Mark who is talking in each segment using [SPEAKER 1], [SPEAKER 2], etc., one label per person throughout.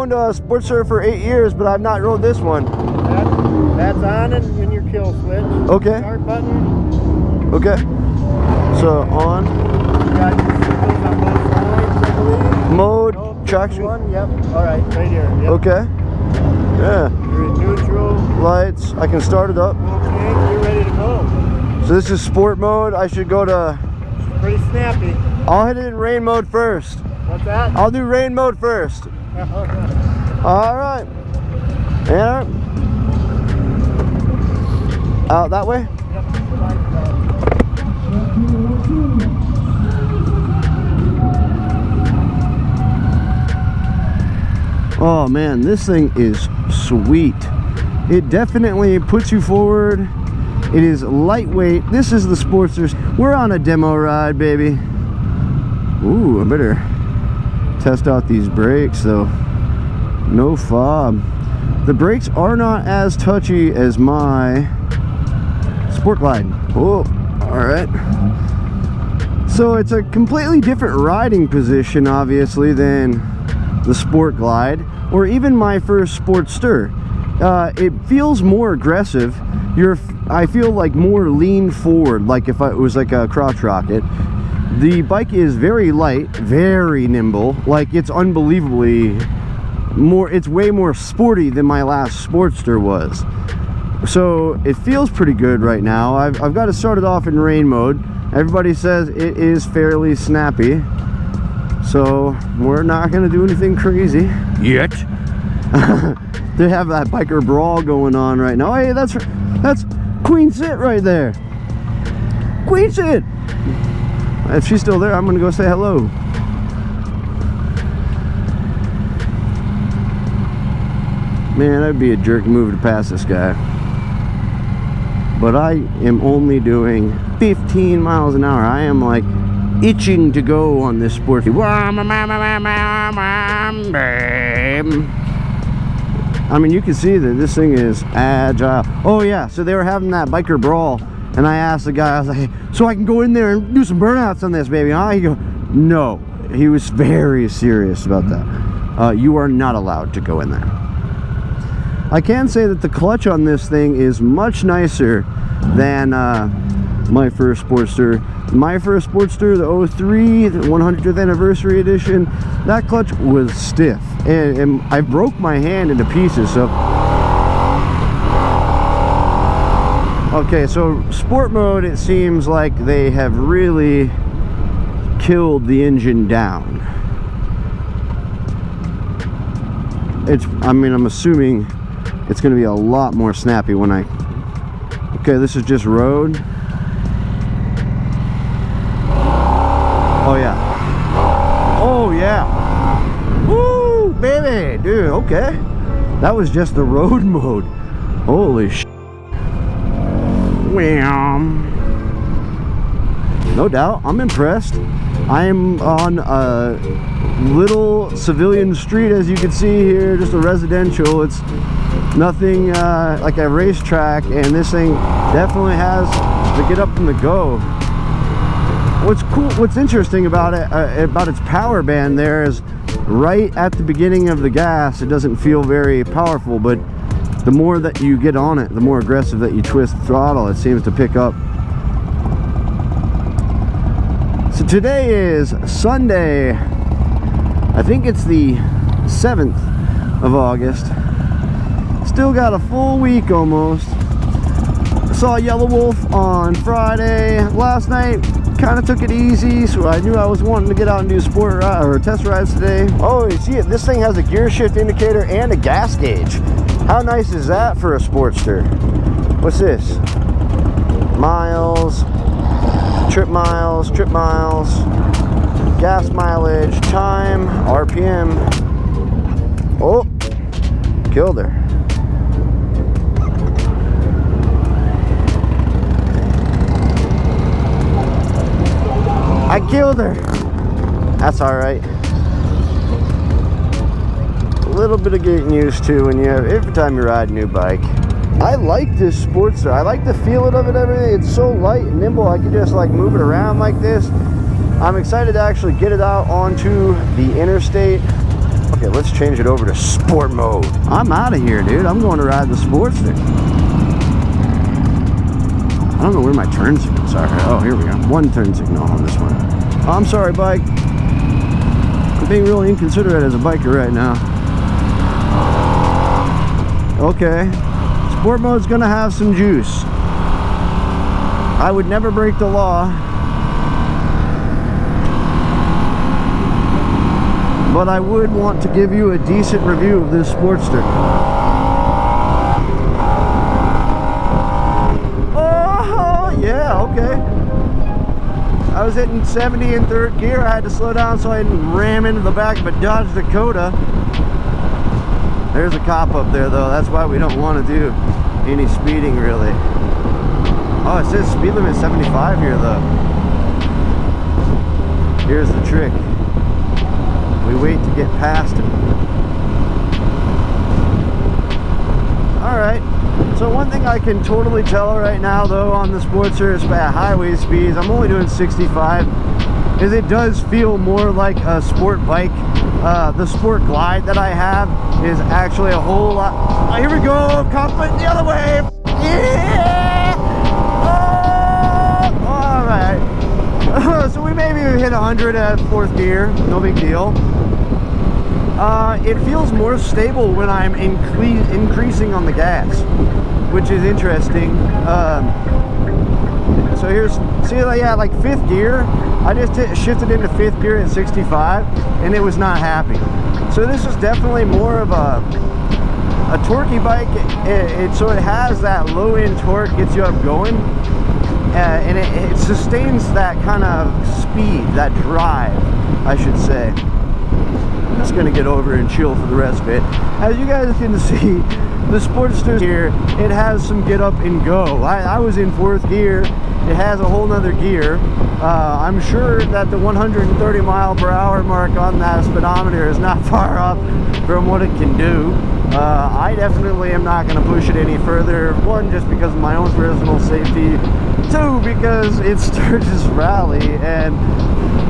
[SPEAKER 1] owned a Sportster for 8 years, but I've not rode this one.
[SPEAKER 2] That's on and in your kill switch.
[SPEAKER 1] Okay.
[SPEAKER 2] Start button.
[SPEAKER 1] Okay. So on.
[SPEAKER 2] You got your signals on both sides, I believe.
[SPEAKER 1] Mode,
[SPEAKER 2] Nope,
[SPEAKER 1] traction.
[SPEAKER 2] one, yep. Alright, right here. Yep.
[SPEAKER 1] Okay. Yeah.
[SPEAKER 2] You're in neutral.
[SPEAKER 1] Lights. I can start it up.
[SPEAKER 2] Okay, you're ready to go.
[SPEAKER 1] So this is sport mode. I should go to...
[SPEAKER 2] Pretty snappy.
[SPEAKER 1] I'll hit it in rain mode first.
[SPEAKER 2] What's that?
[SPEAKER 1] I'll do rain mode first. Alright. Yeah. Out that way?
[SPEAKER 2] Yep.
[SPEAKER 1] Oh man, this thing is sweet. It definitely puts you forward. It is lightweight. This is the Sportster. We're on a demo ride, baby. Ooh, I better test out these brakes though. No fob. The brakes are not as touchy as my Sport Glide. Oh, alright. So it's a completely different riding position, obviously, than the Sport Glide or even my first Sportster. It feels more aggressive. I feel like more lean forward, like if it was like a crotch rocket. The bike is very light, very nimble. Like it's unbelievably more. It's way more sporty than my last Sportster was. So it feels pretty good right now. I've got to start it off in rain mode. Everybody says it is fairly snappy. So we're not gonna do anything crazy yet. They have that biker brawl going on right now. Hey, that's Queen Sit right there. Queen Sit. If she's still there, I'm gonna go say hello. Man, I'd be a jerk move to pass this guy. But I am only doing 15 miles an hour. I am like itching to go on this sporty. I mean, you can see that this thing is agile. Oh yeah, so they were having that biker brawl, and I asked the guy, I was like, hey, so I can go in there and do some burnouts on this, baby, huh? He goes, no. He was very serious about that. You are not allowed to go in there. I can say that the clutch on this thing is much nicer than my first Sportster. My first Sportster, the 03, the 100th anniversary edition, that clutch was stiff. And I broke my hand into pieces, so... Okay, so sport mode, it seems like they have really killed the engine down. I mean, I'm assuming it's going to be a lot more snappy when I... Okay, this is just road. Oh yeah. Oh yeah. Woo, baby, dude. Okay, that was just the road mode. Holy sh. No doubt, I'm impressed. I am on a little civilian street, as you can see here, just a residential. It's nothing like a racetrack, and this thing definitely has the get up and the go. What's cool, what's interesting about it, about its power band there, is right at the beginning of the gas, it doesn't feel very powerful, but the more that you get on it, the more aggressive that you twist the throttle, it seems to pick up. So today is Sunday. I think it's the 7th of August. Still got a full week almost. Saw Yellow Wolf on Friday. Last night, kind of took it easy, so I knew I was wanting to get out and do sport or test rides today. Oh, you see it? This thing has a gear shift indicator and a gas gauge. How nice is that for a Sportster? What's this? Miles, trip miles, gas mileage, time, RPM. Oh, killed her. I killed her. That's all right. A little bit of getting used to when every time you ride a new bike. I like this Sportster. I like the feel of it, everything. It's so light and nimble. I can just like move it around like this. I'm excited to actually get it out onto the interstate. Okay, let's change it over to sport mode. I'm out of here, dude. I'm going to ride the Sportster. I don't know where my turn signals are. Oh, here we go. One turn signal on this one. Oh, I'm sorry, bike. I'm being really inconsiderate as a biker right now. Okay. Sport mode's gonna have some juice. I would never break the law. But I would want to give you a decent review of this Sportster. Oh, yeah, okay. I was hitting 70 in third gear. I had to slow down so I didn't ram into the back of a Dodge Dakota. There's a cop up there, though. That's why we don't want to do any speeding, really. Oh, it says speed limit 75 here, though. Here's the trick. We wait to get past him. Alright, so one thing I can totally tell right now, though, on the Sportster at highway speeds, I'm only doing 65, is it does feel more like a sport bike. The Sport Glide that I have is actually a whole lot. Oh, here we go, cop it the other way. Yeah! Oh! Alright. So we maybe hit 100 at fourth gear, no big deal. It feels more stable when I'm increasing on the gas, which is interesting. So here's, see, yeah, like fifth gear, I just shifted into fifth gear at 65, and it was not happy. So this is definitely more of a torquey bike. So it has that low end torque, gets you up going, and it sustains that kind of speed, that drive, I should say. I'm just gonna get over and chill for the rest of it. As you guys can see, the Sportster here, it has some get up and go. I was in fourth gear. It has a whole nother gear. I'm sure that the 130 mile per hour mark on that speedometer is not far off from what it can do. I definitely am not going to push it any further. One, just because of my own personal safety. Two, because it's Sturgis Rally and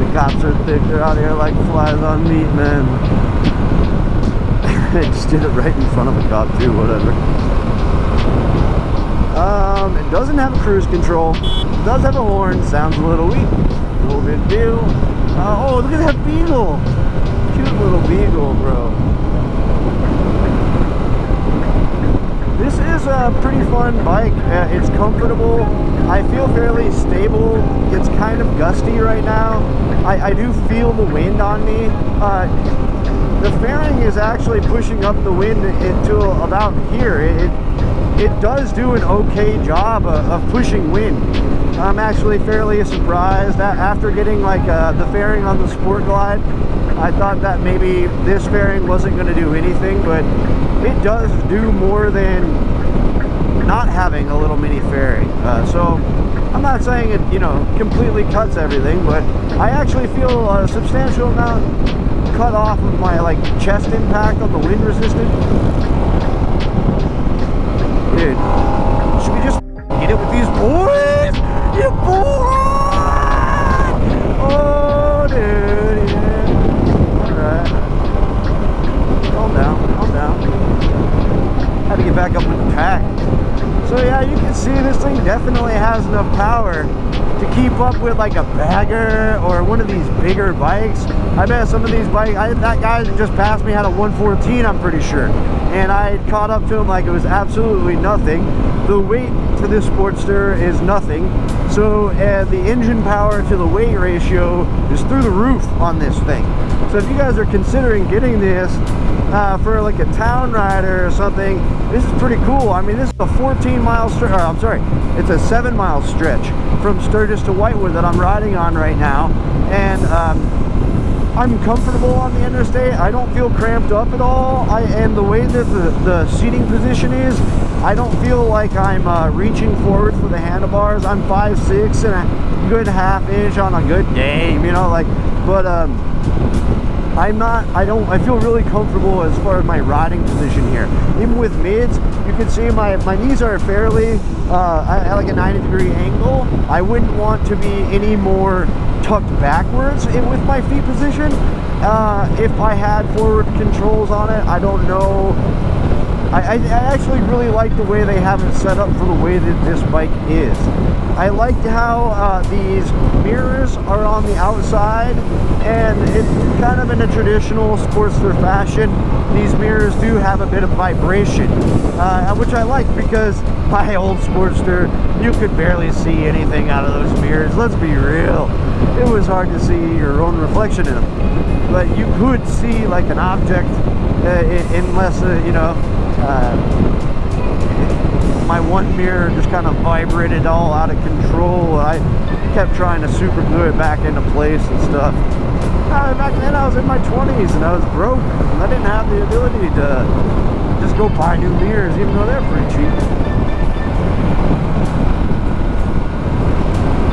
[SPEAKER 1] the cops are thick. They're out here like flies on meat, man. I just did it right in front of a cop too, whatever. It doesn't have a cruise control. It does have a horn. Sounds a little weak. No big deal. Oh, look at that beagle. Cute little beagle, bro. This is a pretty fun bike. It's comfortable. I feel fairly stable. It's kind of gusty right now. I do feel the wind on me. The fairing is actually pushing up the wind to about here. It does do an okay job of pushing wind. I'm actually fairly surprised that after getting like the fairing on the Sport Glide, I thought that maybe this fairing wasn't going to do anything, but it does do more than not having a little mini fairing. So I'm not saying it, you know, completely cuts everything, but I actually feel a substantial amount cut off of my like chest impact on the wind resistant. Dude, should we just get it with these boys? You boy! Oh, dude, yeah. Alright. Calm down, calm down. Had to get back up with the pack. So yeah, you can see this thing definitely has enough power to keep up with like a bagger or one of these bigger bikes. I bet some of these bikes, that guy that just passed me had a 114, I'm pretty sure. And I caught up to him like it was absolutely nothing. The weight to this Sportster is nothing. So the engine power to the weight ratio is through the roof on this thing. So if you guys are considering getting this for like a town rider or something, this is pretty cool. I mean, this is a 14-mile stretch, I'm sorry, it's a 7-mile stretch from Sturgis to Whitewood that I'm riding on right now. And I'm comfortable on the interstate. I don't feel cramped up at all. And the way that the seating position is, I don't feel like I'm reaching forward for the handlebars. I'm 5'6" and a good half-inch on a good day, you know, like, but I feel really comfortable as far as my riding position here. Even with mids, you can see my knees are fairly at like a 90-degree angle. I wouldn't want to be any more tucked backwards with my feet position. If I had forward controls on it, I don't know. I actually really like the way they have it set up for the way that this bike is. I liked how these mirrors are on the outside, and it's kind of in a traditional Sportster fashion. These mirrors do have a bit of vibration, which I like, because my old Sportster, you could barely see anything out of those mirrors. Let's be real. It was hard to see your own reflection in them. But you could see like an object, unless, you know, my one mirror just kind of vibrated all out of control. I kept trying to super glue it back into place and stuff. Back then I was in my 20s and I was broke. And I didn't have the ability to just go buy new mirrors, even though they're pretty cheap.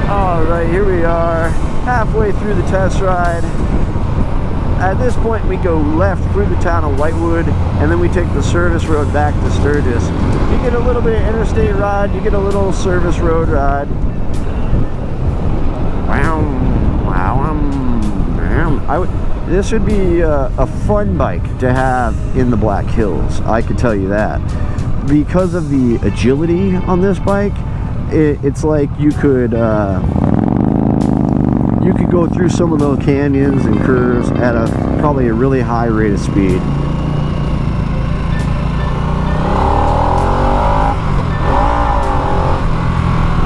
[SPEAKER 1] Alright, here we are, halfway through the test ride. At this point, we go left through the town of Whitewood, and then we take the service road back to Sturgis. You get a little bit of interstate ride, you get a little service road ride. This would be a fun bike to have in the Black Hills, I could tell you that. Because of the agility on this bike, it's like you could go through some of those canyons and curves at probably a really high rate of speed.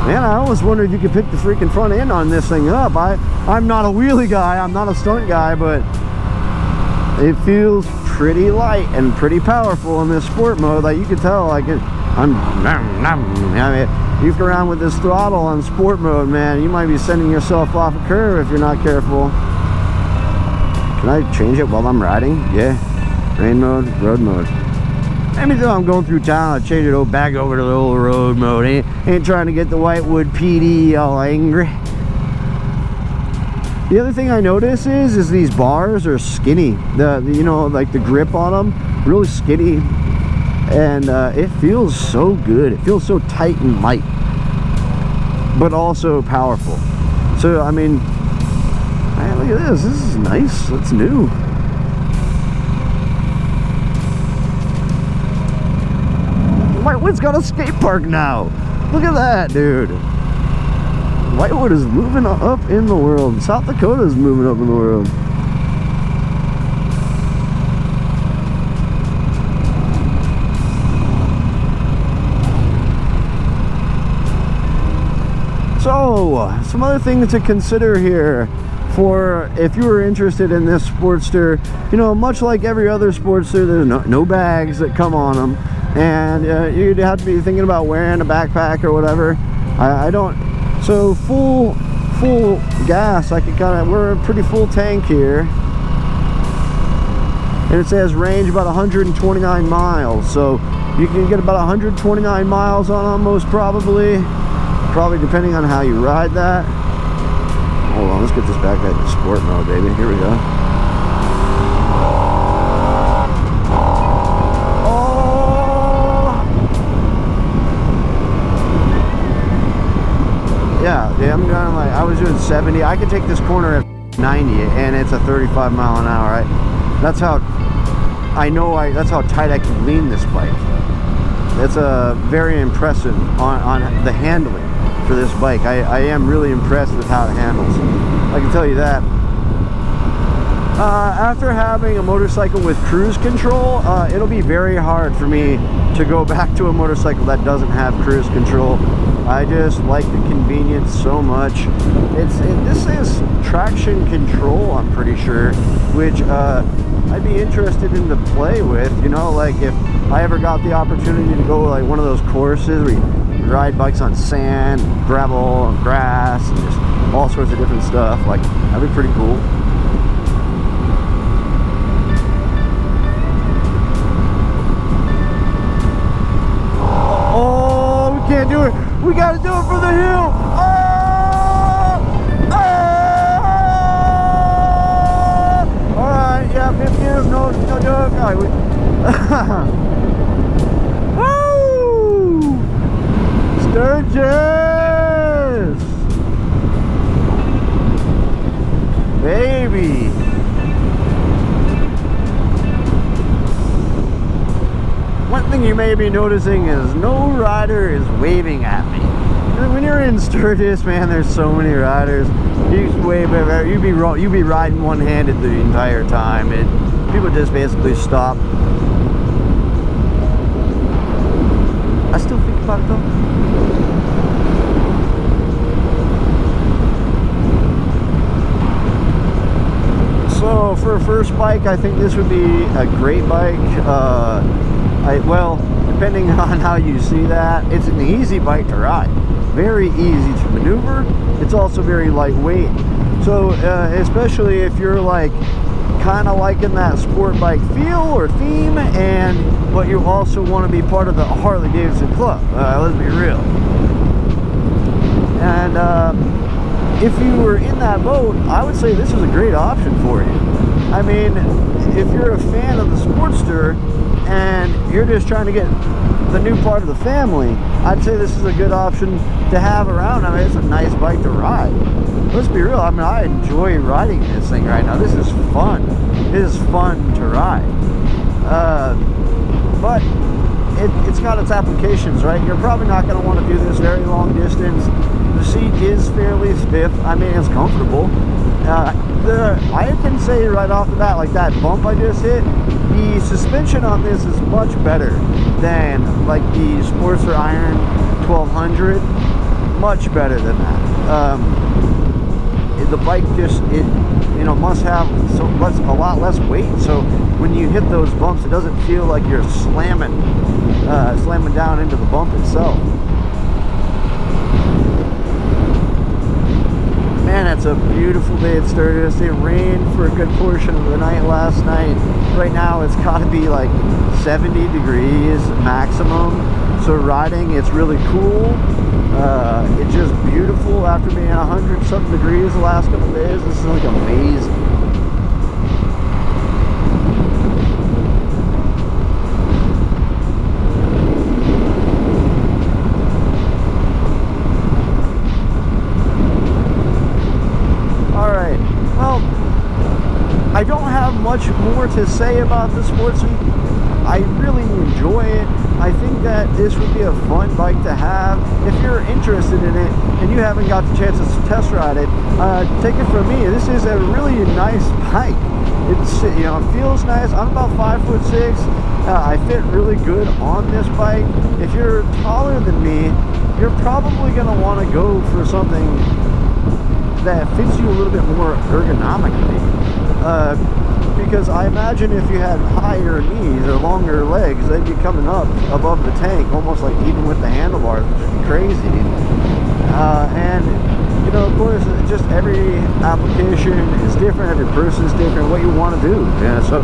[SPEAKER 1] Man, I always wondered if you could pick the freaking front end on this thing up. I'm not a wheelie guy, I'm not a stunt guy, but it feels pretty light and pretty powerful in this sport mode. Like, you can tell, like, I mean, you get around with this throttle on sport mode, man, you might be sending yourself off a curve if you're not careful. Can I change it while I'm riding? Yeah. Rain mode, road mode. Maybe though I'm going through town, I change it back over to the old road mode. Ain't trying to get the Whitewood PD all angry. The other thing I notice is these bars are skinny. You know, like the grip on them, really skinny. And it feels so good. It feels so tight and light, but also powerful. So I mean, man, look at this. This is nice. It's new. Whitewood's got a skate park now. Look at that, dude. Whitewood is moving up in the world. South Dakota is moving up in the world. So, some other things to consider here for if you were interested in this Sportster. You know, much like every other Sportster, there's no bags that come on them, and you'd have to be thinking about wearing a backpack or whatever. I don't. So full gas, I could we're a pretty full tank here, and it says range about 129 miles. So you can get about 129 miles on most probably depending on how you ride that. Hold on, let's get this back into sport mode, baby. Here we go. Oh! Yeah, I'm going like, I was doing 70. I could take this corner at 90, and it's a 35 mile an hour. That's how that's how tight I can lean this bike. That's very impressive on the handling for this bike. I am really impressed with how it handles. I can tell you that. After having a motorcycle with cruise control, it'll be very hard for me to go back to a motorcycle that doesn't have cruise control. I just like the convenience so much. This is traction control, I'm pretty sure, which I'd be interested in to play with. You know, like if I ever got the opportunity to go like one of those courses where you ride bikes on sand, gravel, and grass, and just all sorts of different stuff. Like, that'd be pretty cool. Oh, we can't do it. We gotta do it for the hill. All right, yeah, 50 years, no joke. All right, woo! Sturgis! you may be noticing is no rider is waving at me. When you're in Sturgis, man, there's so many riders. You wave everywhere. You be riding one-handed the entire time. People just basically stop. I still think about it though. So for a first bike, I think this would be a great bike. Well, depending on how you see that, it's an easy bike to ride. Very easy to maneuver. It's also very lightweight. So especially if you're like kind of liking that sport bike feel or theme, but you also want to be part of the Harley Davidson club. Let's be real. And if you were in that boat, I would say this is a great option for you. I mean, if you're a fan of the Sportster and you're just trying to get the new part of the family, I'd say this is a good option to have around. I mean, it's a nice bike to ride. Let's be real. I mean, I enjoy riding this thing right now. This is fun. It is fun to ride. But it's got its applications, right? You're probably not going to want to do this very long distance. The seat is fairly stiff. I mean, it's comfortable. I can say right off the bat, like that bump I just hit, the suspension on this is much better than like the Sportster Iron 1200. Much better than that. The bike just must have a lot less weight. So when you hit those bumps, it doesn't feel like you're slamming down into the bump itself. Man, it's a beautiful day at Sturgis. It rained for a good portion of the night last night. Right now it's got to be like 70 degrees maximum. So riding, it's really cool. It's just beautiful after being 100-something degrees the last couple of days. This is like amazing. I don't have much more to say about the Sportster. I really enjoy it. I think that this would be a fun bike to have. If you're interested in it and you haven't got the chance to test ride it, take it from me. This is a really nice bike. It feels nice. I'm about 5'6". I fit really good on this bike. If you're taller than me, you're probably going to want to go for something that fits you a little bit more ergonomically. Because I imagine if you had higher knees or longer legs, they'd be coming up above the tank, almost like even with the handlebars, which would be crazy. Of course, just every application is different, every person is different, what you want to do. Yeah, so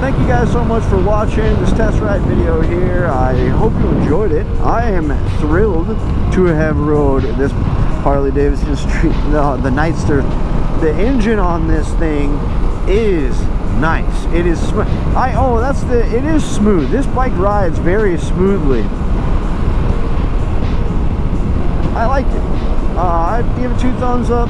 [SPEAKER 1] thank you guys so much for watching this test ride video here. I hope you enjoyed it. I am thrilled to have rode this Harley Davidson the Nightster. The engine on this thing is nice. It is smooth. It is smooth. This bike rides very smoothly. I like it. I'd give it 2 thumbs up.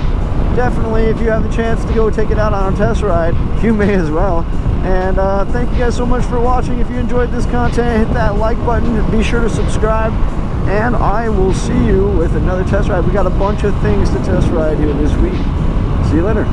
[SPEAKER 1] Definitely, if you have the chance to go take it out on a test ride, you may as well. And thank you guys so much for watching. If you enjoyed this content, hit that like button. Be sure to subscribe. And I will see you with another test ride. We got a bunch of things to test ride here this week. See you later.